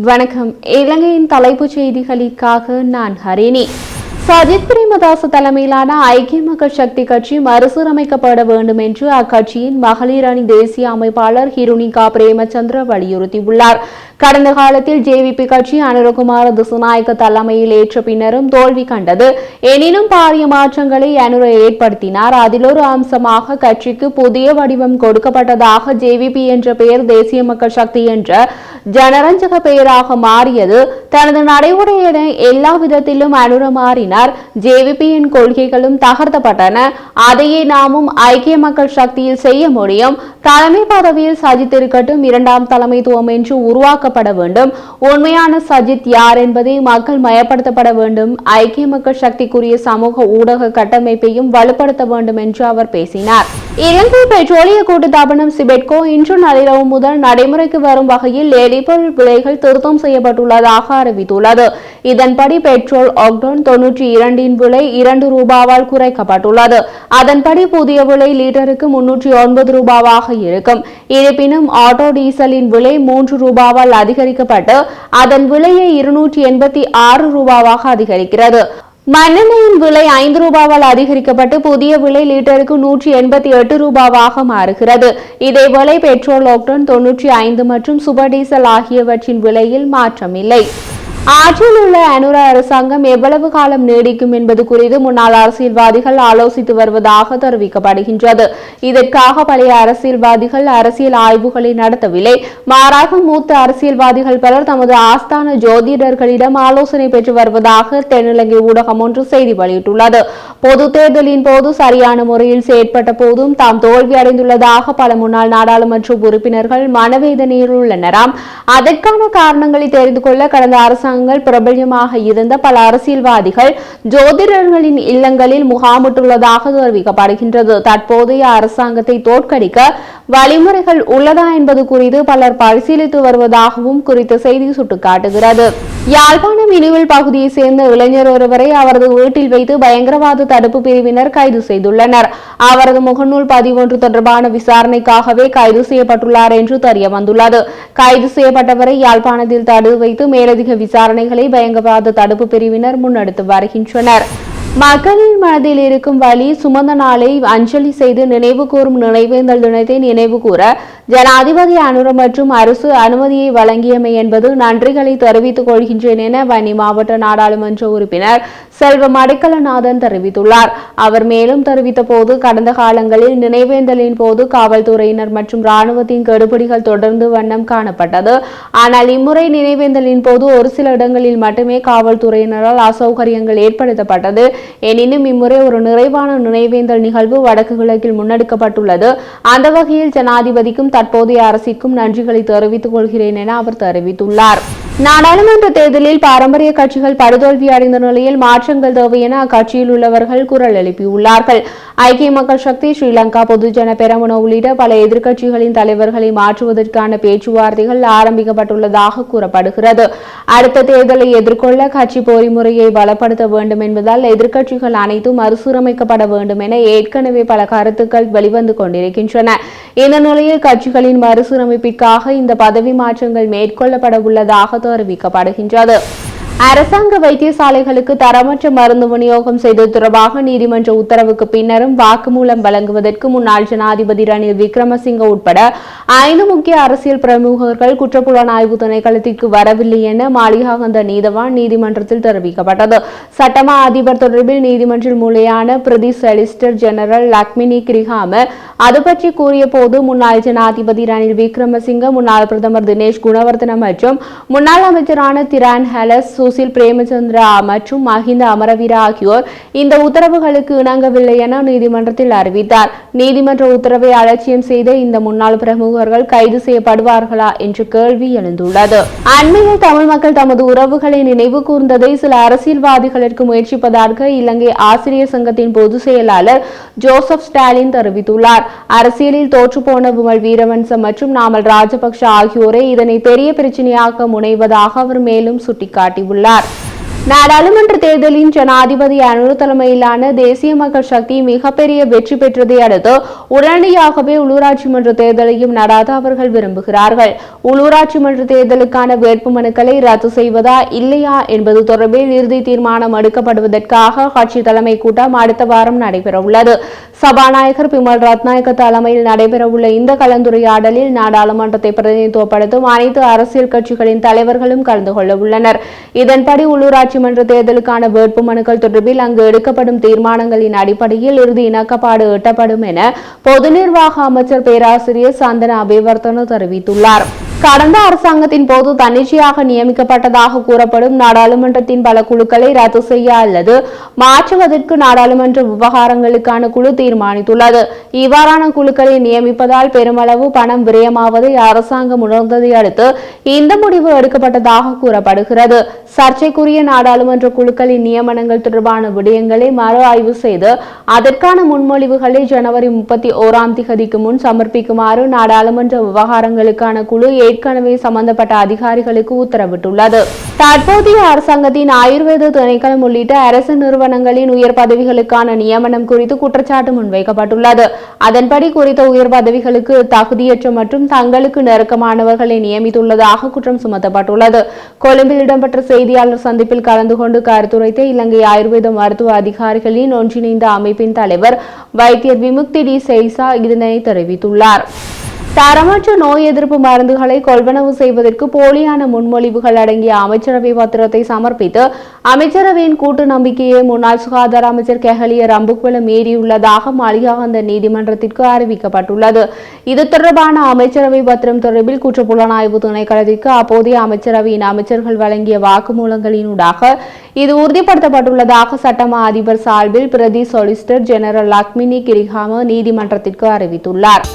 வணக்கம். இலங்கையின் தலைப்புச் செய்திகளுக்காக நான் ஹரிணி. சஜித் பிரேமதாச தலைமையிலான ஐக்கிய மக்கள் சக்தி கட்சி மறுசீரமைக்கப்பட வேண்டும் என்று அக்கட்சியின் மகளிர் அணி தேசிய அமைப்பாளர் ஹிருணிகா பிரேமச்சந்திர வலியுறுத்தியுள்ளார். கடந்த காலத்தில் ஜேவிபி கட்சி அனுரகுமார திசுநாயக்க தலைமையில் ஏற்ற பின்னரும் தோல்வி கண்டது. எனினும் பாரிய மாற்றங்களை அனுர ஏற்படுத்தினார். அதில் ஒரு அம்சமாக கட்சிக்கு புதிய வடிவம் கொடுக்கப்பட்டதாக ஜேவிபி என்ற பெயர் தேசிய மக்கள் சக்தி என்ற ஜனரஞ்சக பெயராக மாறியது. தனது நடைமுறையின எல்லா விதத்திலும் அனுர மாறினார். ஜேவிபியின் கொள்கைகளும் தகர்த்தப்பட்டன. அதையே நாமும் ஐக்கிய மக்கள் சக்தியில் செய்ய முடியும். தலைமை பதவியில் சஜித் இருக்கட்டும், இரண்டாம் தலைமைத்துவம் என்று உருவாக்கப்பட வேண்டும். உண்மையான சஜித் யார் என்பதை மக்கள் மயப்படுத்தப்பட வேண்டும். ஐக்கிய மக்கள் சக்திக்குரிய சமூக ஊடக கட்டமைப்பையும் வலுப்படுத்த வேண்டும் என்று அவர் பேசினார். இலங்கை பெட்ரோலிய கூட்டுத்தாபனம் சிபெட்கோ இன்று நள்ளிரவு முதல் நடைமுறைக்கு வரும் வகையில் எரிபொருள் விலைகள் திருத்தம் செய்யப்பட்டுள்ளதாக அறிவித்துள்ளது. இதன்படி பெட்ரோல் ஆக்டோன் 92 விலை ₹2 குறைக்கப்பட்டுள்ளது. அதன்படி புதிய விலை லீட்டருக்கு ₹309 இருக்கும். இருப்பினும் ஆட்டோ டீசலின் விலை ₹3 அதிகரிக்கப்பட்டு அதன் விலையை ₹286 அதிகரிக்கிறது. மண்ணெண்ணெயின் விலை ₹5 அதிகரிக்கப்பட்டு புதிய விலை லீட்டருக்கு ₹188 மாறுகிறது. இதேவேளை பெட்ரோல் ஆக்டோன் 95 மற்றும் சூப்பர் டீசல் ஆகியவற்றின் விலையில் மாற்றமில்லை. ஆட்சியில் உள்ள அனுர அரசாங்கம் எவ்வளவு காலம் நீடிக்கும் என்பது குறித்து முன்னாள் அரசியல்வாதிகள் ஆலோசித்து வருவதாக தெரிவிக்கப்படுகின்றது. இதற்காக பழைய அரசியல்வாதிகள் அரசியல் ஆய்வுகளை நடத்தவில்லை. மாறாக மூத்த அரசியல்வாதிகள் பலர் தமது ஆஸ்தான ஜோதிடர்களிடம் ஆலோசனை பெற்று வருவதாக தென்னிலங்கை ஊடகம் ஒன்று செய்தி வெளியிட்டுள்ளது. பொது தேர்தலின் போது சரியான முறையில் செயற்பட்ட போதும் தாம் தோல்வி அடைந்துள்ளதாக பல முன்னாள் நாடாளுமன்ற உறுப்பினர்கள் மனவேதனையில் உள்ளனராம். அதற்கான காரணங்களை தெரிந்து கொள்ள கடந்த அரசாங்க பிரபல்யமாக இருந்த பல அரசியல்வாதிகள் ஜோதிடர்களின் இல்லங்களில் முகாமிட்டுள்ளதாக தெரிவிக்கப்படுகின்றது. தற்போதைய அரசாங்கத்தை தோற்கடிக்க வழிமுறைகள் உள்ளதா என்பது குறித்து பலர் பரிசீலித்து வருவதாகவும் குறித்த செய்தி சுட்டிக்காட்டுகிறது. யாழ்ப்பாணம் இனிவில் பகுதியை சேர்ந்த இளைஞர் ஒருவரை அவரது வீட்டில் வைத்து பயங்கரவாத தடுப்பு பிரிவினர் கைது செய்துள்ளனர். அவரது முகநூல் பதிவொன்று தொடர்பான விசாரணைக்காகவே கைது செய்யப்பட்டுள்ளார் என்று தெரிய வந்துள்ளது. கைது செய்யப்பட்டவரை யாழ்ப்பாணத்தில் தடுத்து வைத்து மேலதிக விசாரணைகளை பயங்கரவாத தடுப்பு பிரிவினர் முன்னெடுத்து வருகின்றனர். மக்களின் மனதில் இருக்கும் வலி சுமந்த நாளை அஞ்சலி செய்து நினைவு கூறும் நினைவேந்தல் தினத்தை நினைவு கூற ஜனாதிபதி அனுர மற்றும் அரசு அனுமதியை வழங்கியமை என்பது நன்றிகளை தெரிவித்துக் கொள்கின்றேன் என வன்னி மாவட்ட நாடாளுமன்ற உறுப்பினர் செல்வம் அடைக்கலநாதன் தெரிவித்துள்ளார். அவர் மேலும் தெரிவித்த போது, கடந்த காலங்களில் நினைவேந்தலின் போது காவல்துறையினர் மற்றும் இராணுவத்தின் கெடுபிடிகள் தொடர்ந்து வண்ணம் காணப்பட்டது. ஆனால் இம்முறை நினைவேந்தலின் போது ஒரு சில இடங்களில் மட்டுமே காவல்துறையினரால் அசௌகரியங்கள் ஏற்படுத்தப்பட்டது. எனினும் இம்முறை ஒரு நிறைவான நினைவேந்தல் நிகழ்வு வடக்கு கிழக்கில் முன்னெடுக்கப்பட்டுள்ளது. அந்த வகையில் ஜனாதிபதிக்கும் தற்போதைய அரசிற்கும் நன்றிகளை தெரிவித்துக் கொள்கிறேன் என அவர் தெரிவித்துள்ளார். நாடாளுமன்ற தேர்தலில் பாரம்பரிய கட்சிகள் படுதோல்வி அடைந்த நிலையில் மாற்றங்கள் தேவை என அக்கட்சியில் உள்ளவர்கள் குரல் எழுப்பியுள்ளார்கள். ஐக்கிய மக்கள் சக்தி, ஸ்ரீலங்கா பொதுஜன பெரமுன உள்ளிட்ட பல எதிர்க்கட்சிகளின் தலைவர்களை மாற்றுவதற்கான பேச்சுவார்த்தைகள் ஆரம்பிக்கப்பட்டுள்ளதாக கூறப்படுகிறது. அடுத்த தேர்தலை எதிர்கொள்ள கட்சி பொறிமுறையை பலப்படுத்த வேண்டும் என்பதால் எதிர்க்கட்சிகள் அனைத்தும் மறுசீரமைக்கப்பட வேண்டும் என ஏற்கனவே பல கருத்துக்கள் வெளிவந்து கொண்டிருக்கின்றன. இந்த நிலையில் கட்சிகளின் மறுசீரமைப்பிற்காக இந்த பதவி மாற்றங்கள் மேற்கொள்ளப்பட உள்ளதாக தெரிவிக்கப்படுகின்றது. அரசாங்க வைத்தியசாலைகளுக்கு தரமற்ற மருந்து விநியோகம் செய்தது தொடர்பாக நீதிமன்ற உத்தரவுக்கு பின்னரும் வாக்குமூலம் வழங்குவதற்கு முன்னாள் ஜனாதிபதி ரணில் விக்ரமசிங்க உட்பட 5 முக்கிய அரசியல் பிரமுகர்கள் குற்றப்புலனாய்வு திணைக்களத்திற்கு வரவில்லை என மாளிகாகந்த நீதவான் நீதிமன்றத்தில் தெரிவிக்கப்பட்டது. சட்டமா அதிபர் தொடர்பில் நீதிமன்றில் முறையான பிரதி சொலிசிட்டர் ஜெனரல் லக்மினி கிரிஹாம அது பற்றி கூறிய போது, முன்னாள் ஜனாதிபதி ரணில் விக்ரமசிங்க, முன்னாள் பிரதமர் தினேஷ் குணவர்தன மற்றும் முன்னாள் அமைச்சரான திரான் ஹெலஸ், சுசில் பிரேமச்சந்திரா மற்றும் மஹிந்த அமரவீர ஆகியோர் இந்த உத்தரவுகளுக்கு இணங்கவில்லை என நீதிமன்றத்தில் அறிவித்தார். நீதிமன்ற உத்தரவை அலட்சியம் செய்த இந்த முன்னாள் பிரமுகர்கள் கைது செய்யப்படுவார்களா என்ற கேள்வி எழுந்துள்ளது. அண்மையில் தமிழ் மக்கள் தமது உறவுகளை நினைவு கூர்ந்ததை சில அரசியல்வாதிகளுக்கு முயற்சிப்பதாக இலங்கை ஆசிரியர் சங்கத்தின் பொதுச் செயலாளர் ஜோசப் ஸ்டாலின் தெரிவித்துள்ளார். அரசியலில் தோற்றுப்போன விமல் வீரவன்ச மற்றும் நாமல் ராஜபக்ஷ ஆகியோரை இதனை பெரிய பிரச்சனையாக்க முனைவதாக அவர் மேலும் சுட்டிக்காட்டியுள்ளார். நாடாளுமன்ற தேர்தலின் ஜனாதிபதி அனுர தலைமையிலான தேசிய மக்கள் சக்தி மிகப்பெரிய வெற்றி பெற்றதை அடுத்து உடனடியாகவே உள்ளூராட்சி மன்ற தேர்தலையும் நடாத்த அவர்கள் விரும்புகிறார்கள். உள்ளூராட்சி மன்ற தேர்தலுக்கான வேட்புமனுக்களை ரத்து செய்வதா இல்லையா என்பது தொடர்பில் இறுதி தீர்மானம் எடுக்கப்படுவதற்காக கட்சி தலைமை கூட்டம் அடுத்த வாரம் நடைபெறவுள்ளது. சபாநாயகர் பிமல் ரத்நாயக்க தலைமையில் நடைபெறவுள்ள இந்த கலந்துரையாடலில் நாடாளுமன்றத்தை பிரதிநிதித்துவப்படுத்தும் அனைத்து அரசியல் கட்சிகளின் தலைவர்களும் கலந்து கொள்ள உள்ளனர். இதன்படி உள்ளூராட்சி மன்ற தேர்தலுக்கான வேட்புமனுக்கள் தொடர்பில் அங்கு எடுக்கப்படும் தீர்மானங்களின் அடிப்படையில் இறுதி இணக்கப்பாடு எட்டப்படும் என பொது நிர்வாக அமைச்சர் பேராசிரியர் சந்தன அபிவர்த்தன தெரிவித்துள்ளார். கடந்த அரசாங்கத்தின் போது தன்னிச்சையாக நியமிக்கப்பட்டதாக கூறப்படும் நாடாளுமன்றத்தின் பல குழுக்களை ரத்து செய்ய அல்லது மாற்றுவதற்கு நாடாளுமன்ற விவகாரங்களுக்கான குழு தீர்மானித்துள்ளது. இவ்வாறான குழுக்களை நியமிப்பதால் பெருமளவு பணம் விரயமாவதை அரசாங்கம் உணர்ந்ததை அடுத்து இந்த முடிவு எடுக்கப்பட்டதாக கூறப்படுகிறது. சர்ச்சைக்குரிய நாடாளுமன்ற குழுக்களின் நியமனங்கள் தொடர்பான விடயங்களை மறு ஆய்வு செய்து அதற்கான முன்மொழிவுகளை ஜனவரி 31 முன் சமர்ப்பிக்குமாறு நாடாளுமன்ற விவகாரங்களுக்கான குழு ஏற்கனவே சம்பந்தப்பட்ட அதிகாரிகளுக்கு உத்தரவிட்டுள்ளது. தற்போதைய அரசாங்கத்தின் ஆயுர்வேத திணைக்களம் உள்ளிட்ட அரசு நிறுவனங்களின் உயர் பதவிகளுக்கான நியமனம் குறித்து குற்றச்சாட்டு முன்வைக்கப்பட்டுள்ளது. அதன்படி குறித்த உயர் பதவிகளுக்கு தகுதியற்ற மற்றும் தங்களுக்கு நெருக்கமானவர்களை நியமித்துள்ளதாக குற்றம் சுமத்தப்பட்டுள்ளது. கொழும்பில் இடம்பெற்ற செய்தியாளர் சந்திப்பில் கலந்து கொண்டு கருத்துரைத்த இலங்கை ஆயுர்வேத மருத்துவ அதிகாரிகளின் ஒன்றிணைந்த அமைப்பின் தலைவர் வைத்தியர் விமுக்தி டி செய்சா இதனை தெரிவித்துள்ளார். தரமற்ற நோய் எதிர்ப்பு மருந்துகளை கொள்வனவு செய்வதற்கு போலியான முன்மொழிவுகள் அடங்கிய அமைச்சரவை பத்திரத்தை சமர்ப்பித்து அமைச்சரவையின் கூட்டு நம்பிக்கையை முன்னாள் சுகாதார அமைச்சர் கெஹலிய ரம்புக்வெல மீறியுள்ளதாக மாளிகாகந்த நீதிமன்றத்திற்கு அறிவிக்கப்பட்டுள்ளது. இது தொடர்பான அமைச்சரவை பத்திரம் தொடர்பில் குற்றப்புலனாய்வு திணைக்களத்திற்கு அப்போதைய அமைச்சரவையின் அமைச்சர்கள் வழங்கிய வாக்குமூலங்களினூடாக இது உறுதிப்படுத்தப்பட்டுள்ளதாக சட்டமா அதிபர் சார்பில் பிரதி சொலிசிட்டர் ஜெனரல் லக்மினி கிரிஹாம நீதிமன்றத்திற்கு அறிவித்துள்ளார்.